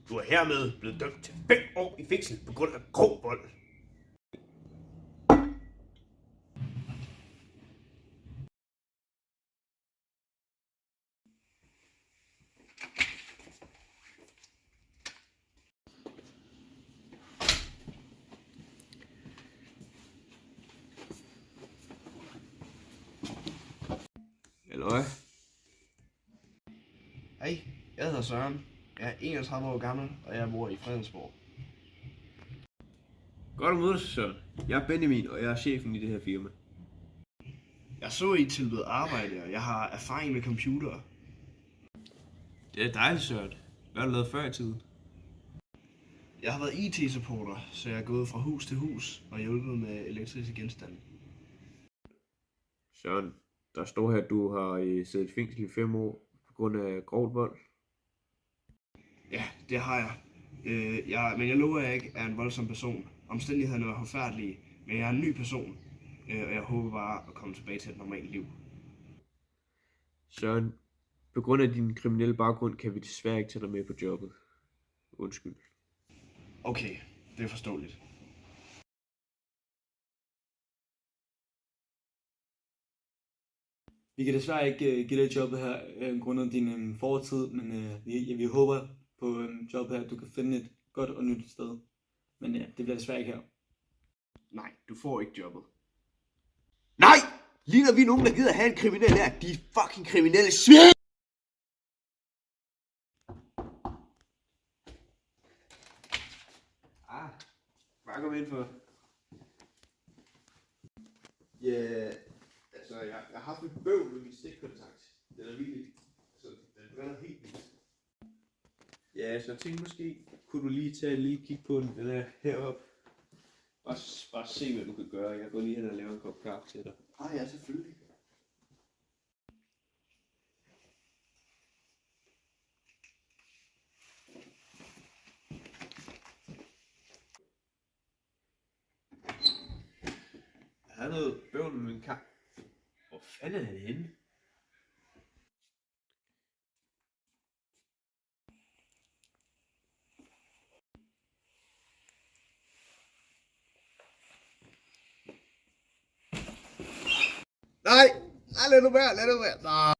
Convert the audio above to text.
Du er hermed blevet dømt til 5 år i fængsel på grund af grov vold. Halløj. Hej, jeg hedder Søren. Jeg er 31 år gammel, og jeg bor i Fredensborg. Godt at møde dig, Søren. Jeg er Benjamin, og jeg er chefen i det her firma. Jeg så I tilbyde arbejde, og jeg har erfaring med computere. Det er dejligt, Søren. Hvad har du lavet før i tiden? Jeg har været IT-supporter, så jeg er gået fra hus til hus og hjulpet med elektriske genstande. Søren, der står her, at du har siddet i fængsel i 5 år på grund af grov vold. Ja, det har jeg. Men jeg lover, at jeg ikke er en voldsom person. Omstændighederne var forfærdelige, men jeg er en ny person, og jeg håber bare at komme tilbage til et normalt liv. Søren, på grund af din kriminelle baggrund kan vi desværre ikke tage dig med på jobbet. Undskyld. Okay, det er forståeligt. Vi kan desværre ikke give dig jobbet her grundet din fortid, men vi håber på jobbet her, at du kan finde et godt og nyttigt sted. Men det bliver desværre ikke her. Nej, du får ikke jobbet. Nej! Ligner vi nogen, der gider have en kriminel her? De er fucking kriminelle svin! Bare kom ind for. Ja, altså jeg har haft et bøvl med min stikkontakt. Den er virkelig, altså den brænder helt vildt. Ja, så jeg tænkte måske, kunne du lige tage et lille kig på den. Den er heroppe. Bare se, hvad du kan gøre. Jeg går lige hen og laver en kop kaffe til dig. Ja, selvfølgelig. Jeg har noget bøvl med min kaffe. Hvor fanden er han henne? Nej, lad nu være. Nej.